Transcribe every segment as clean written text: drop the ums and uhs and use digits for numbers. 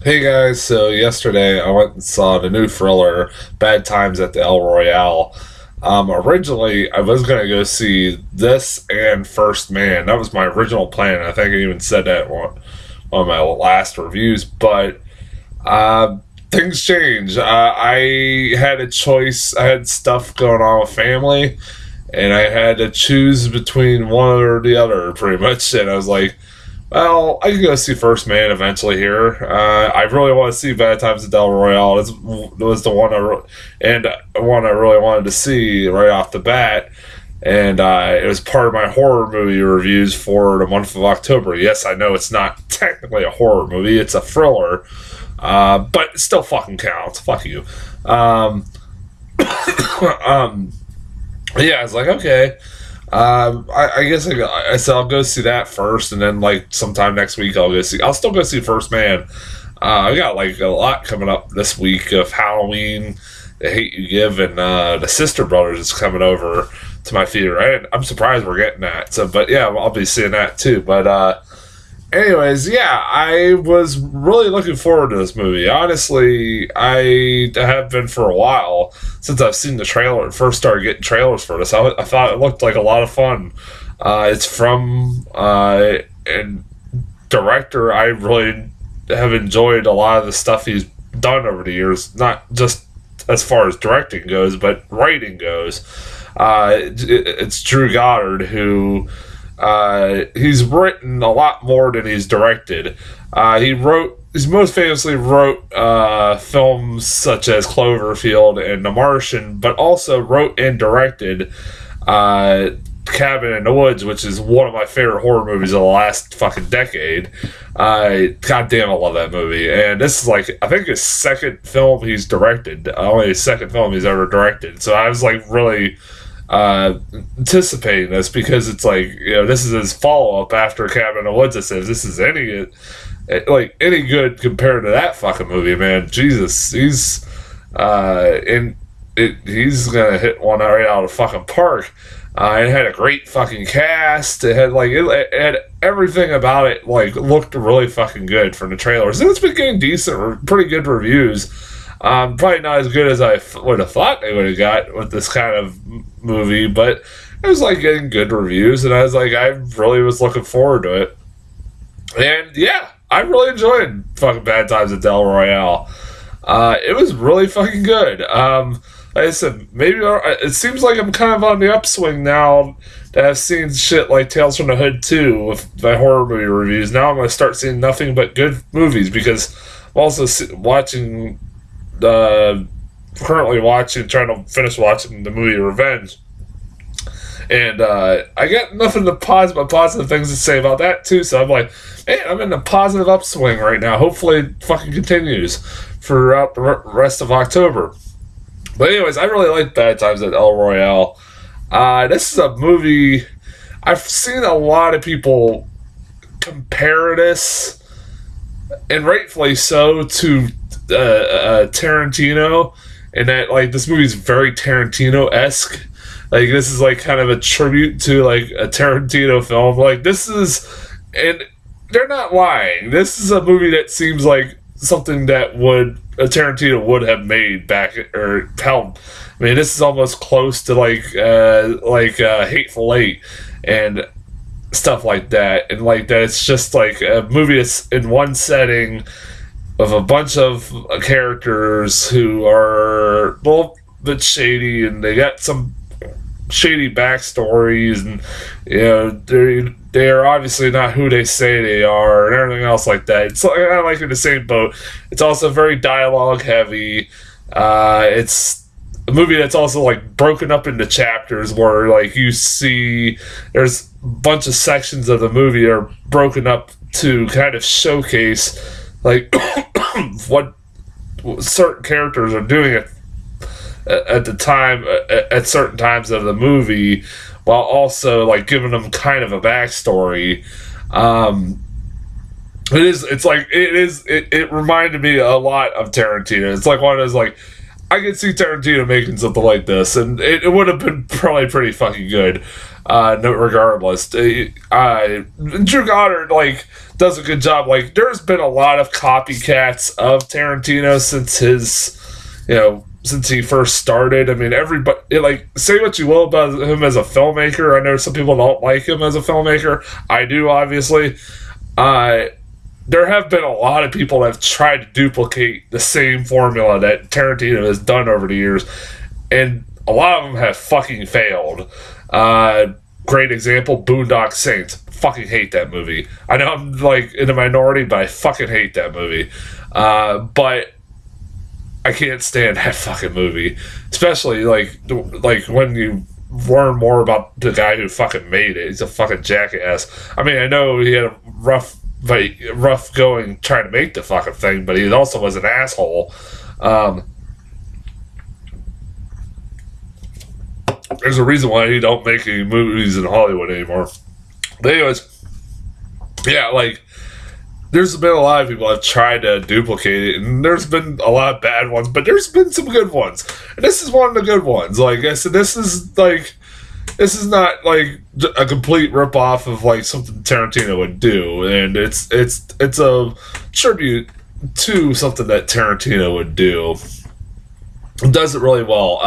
Hey guys, so yesterday I went and saw the new thriller, Bad Times at the El Royale. Originally, I was going to go see this and First Man. That was my original plan. I think I even said that in one of my last reviews, but things change. I had a choice. I had stuff going on with family, and I had to choose between one or the other, pretty much. And I was like, well, I can go see First Man eventually here. I really want to see Bad Times at Del Royale. This was the one and one I really wanted to see right off the bat. And it was part of my horror movie reviews for the month of October. Yes, I know it's not technically a horror movie; it's a thriller, but it still fucking counts. Fuck you. Um, um, yeah, I was like, okay. I guess I said I'll go see that first, and then like sometime next week I'll go see. I'll still go see First Man. I got like a lot coming up this week of Halloween, The Hate You Give, and the Sister Brothers is coming over to my theater. I'm surprised we're getting that. So, but yeah, I'll be seeing that too. But anyways, yeah, I was really looking forward to this movie. Honestly, I have been for a while since I've seen the trailer. First started getting trailers for this. I thought it looked like a lot of fun. It's from and director. I really have enjoyed a lot of the stuff he's done over the years. Not just as far as directing goes, but writing goes. It's Drew Goddard who he's written a lot more than he's directed. He's most famously wrote films such as Cloverfield and The Martian, but also wrote and directed Cabin in the Woods, which is one of my favorite horror movies of the last fucking decade. God damn, I love that movie. And this is like, I think his second film he's directed, only his second film he's ever directed. So I was like really anticipating this because it's like, this is his follow up after Cabin in the Woods. It says this is any good compared to that fucking movie, man. Jesus, he's gonna hit one right out of the fucking park. It had a great fucking cast. It had everything about it. Like looked really fucking good from the trailers. And it's been getting decent, pretty good reviews. Probably not as good as I would have thought they would have got with this kind of movie, but it was like getting good reviews, and I really was looking forward to it. And yeah, I really enjoyed fucking Bad Times at Del Royale. It was really fucking good. Like I said, maybe it seems like I'm kind of on the upswing now that I've seen shit like Tales from the Hood 2 with my horror movie reviews. Now I'm going to start seeing nothing but good movies because I'm also watching currently trying to finish watching the movie Revenge, and I got nothing but positive things to say about that too. So I'm like, man, I'm in a positive upswing right now. Hopefully, it fucking continues throughout the rest of October. But anyways, I really like Bad Times at El Royale. This is a movie I've seen a lot of people compare this, and rightfully so, to Tarantino, and that like this movie is very Tarantino-esque. Like this is like kind of a tribute to like a Tarantino film. Like this is, and they're not lying. This is a movie that seems like something that would a Tarantino would have made back or hell. I mean, this is almost close to like Hateful Eight and stuff like that, and like that. It's just like a movie that's in one setting of a bunch of characters who are a little bit shady, and they got some shady backstories, and they are obviously not who they say they are, and everything else like that. It's like, I like in the same boat. It's also very dialogue heavy. It's a movie that's also like broken up into chapters where like you see there's a bunch of sections of the movie are broken up to kind of showcase like what certain characters are doing at the time at certain times of the movie, while also like giving them kind of a backstory. It reminded me a lot of Tarantino. It's like one of those like I could see Tarantino making something like this, and it would have been probably pretty fucking good. No, regardless, Drew Goddard does a good job. There's been a lot of copycats of Tarantino since since he first started. I mean, everybody, say what you will about him as a filmmaker. I know some people don't like him as a filmmaker. I do, obviously. There have been a lot of people that have tried to duplicate the same formula that Tarantino has done over the years, and a lot of them have fucking failed. Great example, Boondock Saints. Fucking hate that movie. I know I'm in the minority, but I fucking hate that movie. But I can't stand that fucking movie, especially when you learn more about the guy who fucking made it. He's a fucking jackass. I mean, I know he had a rough going trying to make the fucking thing, but he also was an asshole. There's a reason why he don't make any movies in Hollywood anymore. But anyways, yeah, there's been a lot of people that have tried to duplicate it, and there's been a lot of bad ones, but there's been some good ones, and this is one of the good ones. Like I said, this is not a complete ripoff of something Tarantino would do, and it's a tribute to something that Tarantino would do. It does it really well.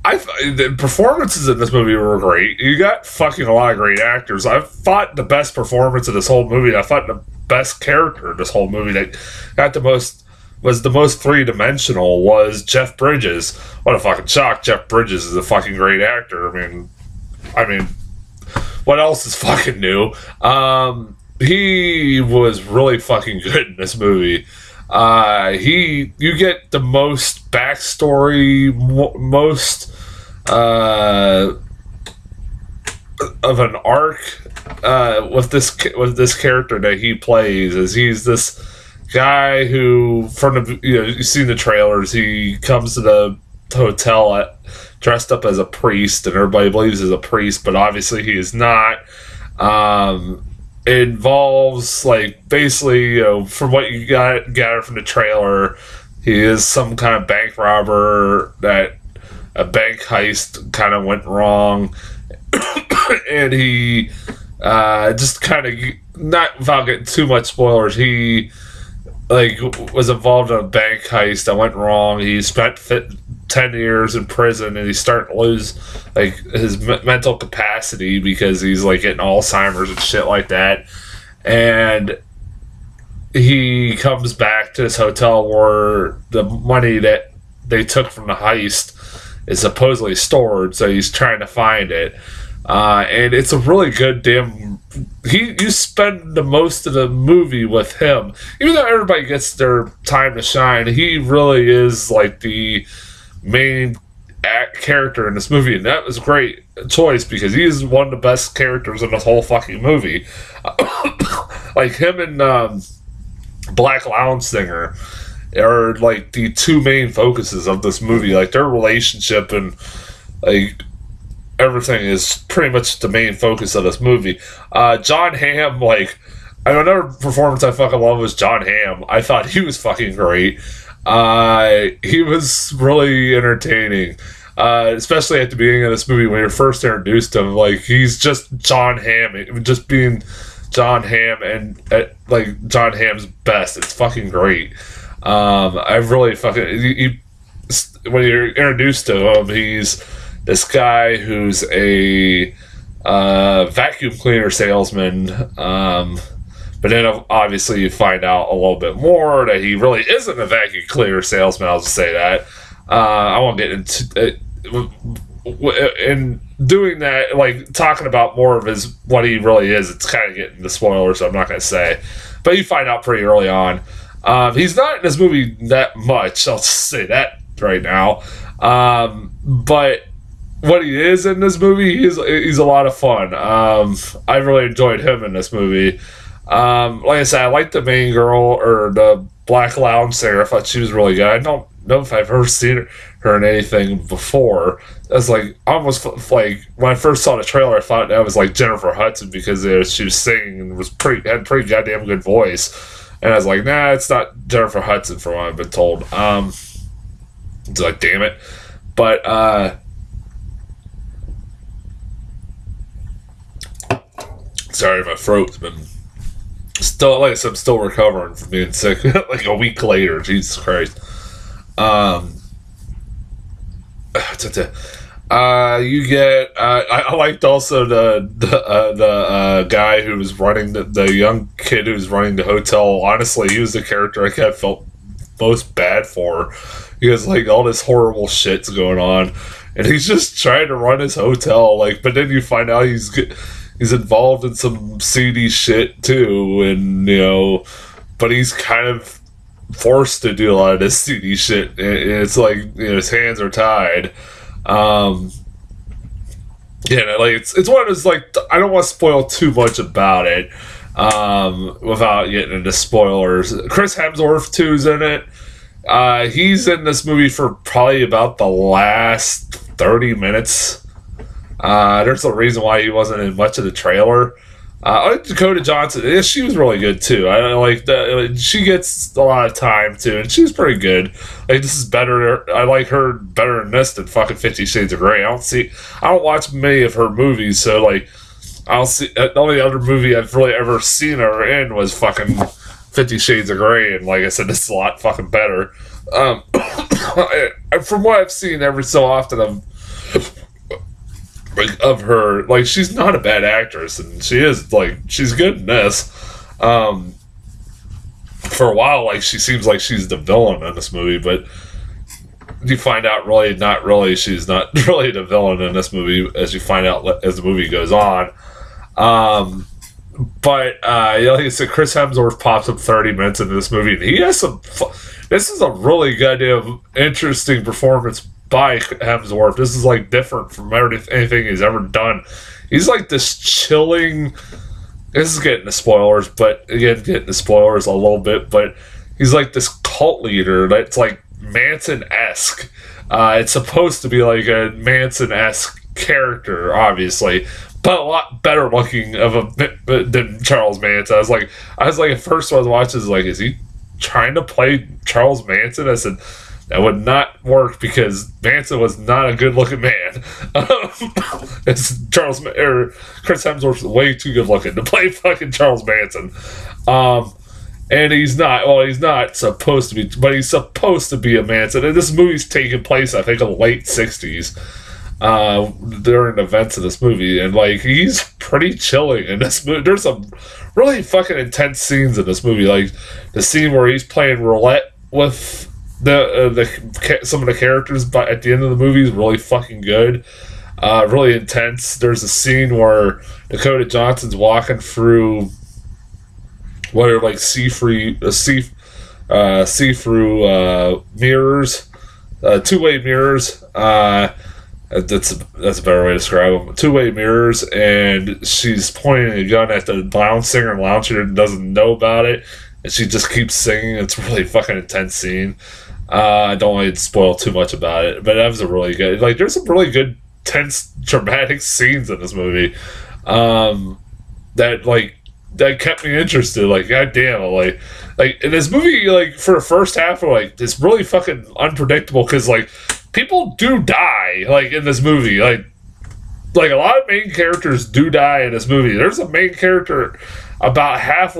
The performances in this movie were great. You got fucking a lot of great actors. I thought the best performance of this whole movie, I thought the best character in this whole movie that got was the most three-dimensional was Jeff Bridges. What a fucking shock. Jeff Bridges is a fucking great actor. I mean, what else is fucking new? He was really fucking good in this movie. You get the most backstory, most of an arc with this character that he plays. As he's this guy who, you've seen the trailers. He comes to the hotel dressed up as a priest, and everybody believes he's a priest, but obviously he is not. It involves basically, from what you gather from the trailer, he is some kind of bank robber that a bank heist kind of went wrong, and he just kind of, not without getting too much spoilers, he was involved in a bank heist that went wrong. He spent 10 years in prison, and he's starting to lose his mental capacity because he's getting Alzheimer's and shit like that. And he comes back to this hotel where the money that they took from the heist is supposedly stored, so he's trying to find it. And it's a really good damn... You spend the most of the movie with him. Even though everybody gets their time to shine, he really is the main character in this movie, and that was a great choice because he is one of the best characters in this whole fucking movie. Him and Black Lounge Singer are the two main focuses of this movie. Their relationship and everything is pretty much the main focus of this movie. John Hamm, another performance I fucking love was John Hamm. I thought he was fucking great. He was really entertaining, especially at the beginning of this movie when you're first introduced to him. He's just John Hamm, just being John Hamm, and John Hamm's best. It's fucking great. I really fucking when you're introduced to him, he's this guy who's a vacuum cleaner salesman. But then obviously you find out a little bit more that he really isn't a vacuum cleaner salesman. I'll just say that. I won't get into in doing that, talking about more of what he really is. It's kind of getting the spoilers, so I'm not going to say. But you find out pretty early on. He's not in this movie that much. I'll just say that right now. But what he is in this movie, he's a lot of fun. I really enjoyed him in this movie. Like I said, I like the main girl, or the Black Lounge Singer. I thought she was really good. I don't know if I've ever seen her in anything before. I was almost when I first saw the trailer, I thought that was Jennifer Hudson because she was singing and had a pretty goddamn good voice. And I was like, nah, it's not Jennifer Hudson from what I've been told. It's damn it. But Sorry, my throat's been still, like I said, I'm still recovering from being sick. Like a week later, Jesus Christ. You get. I liked also the guy who was running the young kid who was running the hotel. Honestly, he was the character I kind of felt most bad for, because like all this horrible shit's going on, and he's just trying to run his hotel. Like, but then you find out he's involved in some seedy shit too, and but he's kind of forced to do a lot of this seedy shit, and it's like his hands are tied. Like it's one of those, like, I don't want to spoil too much about it without getting into spoilers. Chris Hemsworth too's in it. He's in this movie for probably about the last 30 minutes. There's a reason why he wasn't in much of the trailer. I like Dakota Johnson. She was really good too. I like that. She gets a lot of time too, and she was pretty good. Like, this is better. I like her better in this than fucking 50 Shades of Grey. I don't watch many of her movies, so like, I don't see. The only other movie I've really ever seen her in was fucking 50 Shades of Grey, and like I said, this is a lot fucking better. From what I've seen every so often of her, like, she's not a bad actress, and she's good in this. For a while, like, she seems like she's the villain in this movie, but you find out she's not really the villain in this movie, as you find out as the movie goes on. Like I said, Chris Hemsworth pops up 30 minutes into this movie, and he has this is a really goddamn interesting performance by Hemsworth. This is like different from anything he's ever done. He's like this chilling. This is getting the spoilers, but again, getting the spoilers a little bit. But he's like this cult leader that's like Manson-esque. It's supposed to be like a Manson-esque character, obviously, but a lot better looking than Charles Manson. I was like, at first when I was watching, I was like, is he trying to play Charles Manson? I said, that would not work, because Manson was not a good-looking man. It's Chris Hemsworth's way too good-looking to play fucking Charles Manson. And he's not supposed to be, but he's supposed to be a Manson. And this movie's taking place, I think, in the late 60s, during events of this movie. And, like, he's pretty chilling in this movie. There's some really fucking intense scenes in this movie. Like, the scene where he's playing roulette with some of the characters, but at the end of the movie is really fucking good, really intense. There's a scene where Dakota Johnson's walking through what are like see-through mirrors, two-way mirrors. That's a better way to describe them. Two-way mirrors, and she's pointing a gun at the lounge singer, and lounge singer doesn't know about it, and she just keeps singing. It's a really fucking intense scene. I don't want to spoil too much about it, but that was a really good. Like, there's some really good, tense, dramatic scenes in this movie that kept me interested. Like, goddamn, like in this movie, like, for the first half, like, it's really fucking unpredictable, because like, people do die, like, in this movie. Like a lot of main characters do die in this movie. There's a main character about half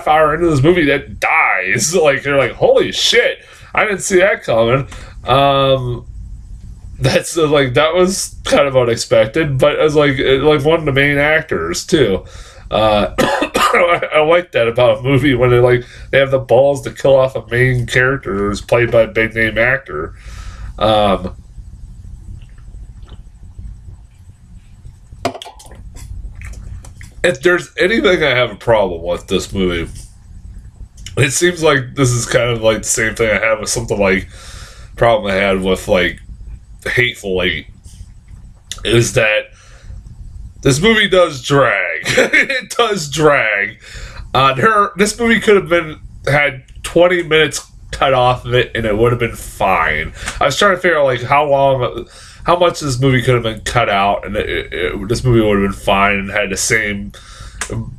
hour into this movie that dies. Like, you're like, holy shit, I didn't see that coming. That's that was kind of unexpected, but as like one of the main actors too. I like that about a movie, when they have the balls to kill off a main character who's played by a big name actor. If there's anything I have a problem with this movie, it seems like this is kind of like the same thing I have with something like problem I had with like Hateful Eight, is that this movie does drag. It does drag. This movie could have had 20 minutes cut off of it, and it would have been fine. I was trying to figure out like how much this movie could have been cut out, and this movie would have been fine and had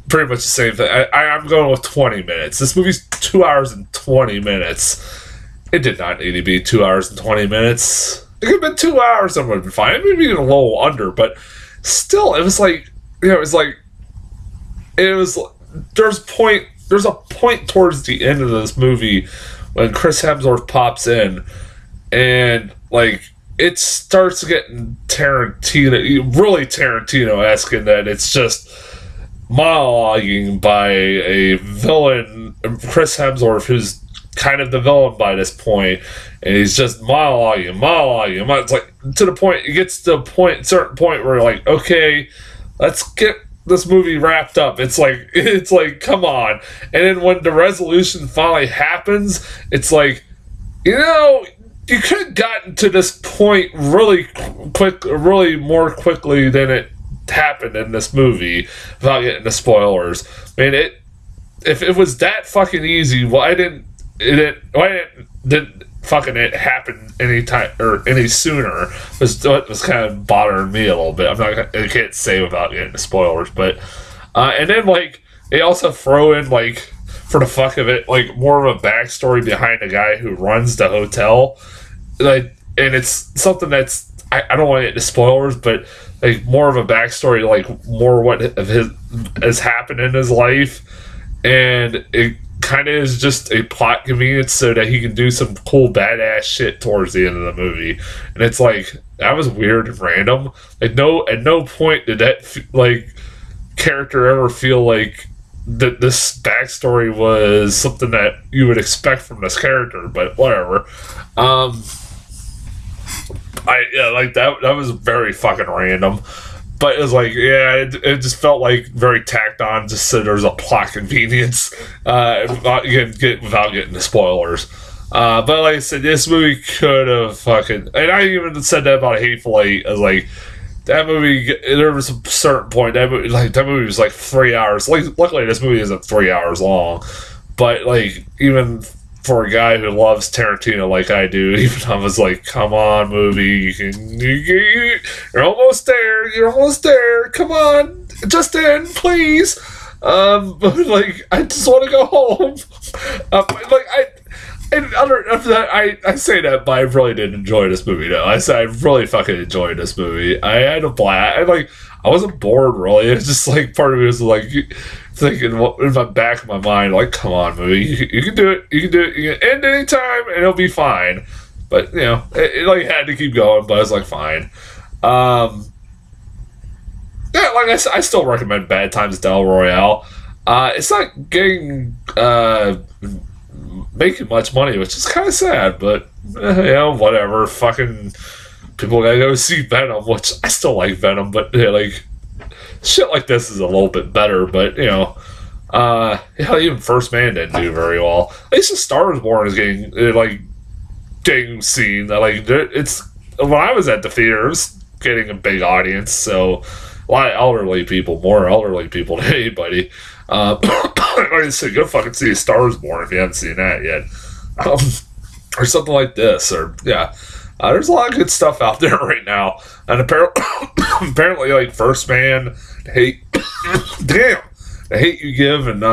pretty much the same thing. I'm going with 20 minutes. This movie's 2 hours and 20 minutes. It did not need to be 2 hours and 20 minutes. It could have been 2 hours and it would have been fine. Maybe even a little under, but still, it was like, it was there's a point towards the end of this movie when Chris Hemsworth pops in, and like it starts getting really Tarantino-esque, in that it's just monologuing by a villain, Chris Hemsworth, who's kind of the villain by this point, and he's just monologuing. It's like, to the point, it gets to a certain point where like, okay, let's get this movie wrapped up. It's like, come on. And then when the resolution finally happens, it's like, you could have gotten to this point really more quickly than it happened in this movie, without getting the spoilers. I mean, if it was that fucking easy, why didn't fucking it happen any sooner? Was what was kind of bothering me a little bit. I can't say without getting the spoilers, but and then like they also throw in, like, for the fuck of it, like more of a backstory behind the guy who runs the hotel, like, and it's something that's, I don't want to get the spoilers, but like more of a backstory, like more what has happened in his life, and it kind of is just a plot convenience so that he can do some cool badass shit towards the end of the movie. And it's like, that was weird and random. Like, at no point did that like character ever feel like that this backstory was something that you would expect from this character, but whatever. Like that was very fucking random. But it was like, yeah, it just felt like very tacked on, just so there's a plot convenience, without getting the spoilers. But like I said, this movie could have fucking, and I even said that about Hateful Eight. I was like, that movie, there was a certain point, that movie was like 3 hours. Like, luckily this movie isn't 3 hours long, but like, even for a guy who loves Tarantino like I do, even I was like, come on, movie, you're almost there, come on, just in, please. But like, I just want to go home. After that, I say that, but I really did enjoy this movie, though. I said I really fucking enjoyed this movie. I had a blast. I wasn't bored, really. It was just like, part of me was like, thinking in my back of my mind, like, come on, movie, you can do it. You can end anytime, and it'll be fine. But, it like had to keep going, but I was like, fine. Yeah, like I still recommend Bad Times at El Royale. It's not getting, making much money, which is kind of sad, but, whatever. Fucking people gotta go see Venom, which I still like Venom, but, like, shit like this is a little bit better, but, even First Man didn't do very well. At least The Star Is Born is getting seen. Like, it's, when I was at the theater, it was getting a big audience, so a lot of more elderly people than anybody. Like I said, go fucking see A Star Is Born if you haven't seen that yet. Or something like this, or, yeah. There's a lot of good stuff out there right now. And apparently, like, First Man, the Hate You Give, and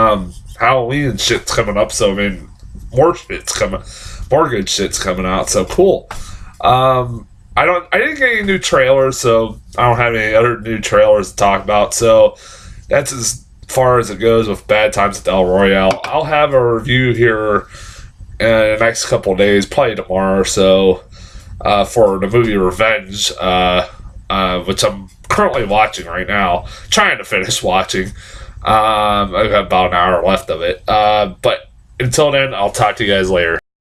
Halloween and shit's coming up, so, I mean, more good shit's coming out, so cool. I didn't get any new trailers, so I don't have any other new trailers to talk about, so that's as far as it goes with Bad Times at El Royale. I'll have a review here in the next couple of days, probably tomorrow or so, for the movie Revenge, which I'm currently watching right now, trying to finish watching. I've got about an hour left of it, but until then, I'll talk to you guys later.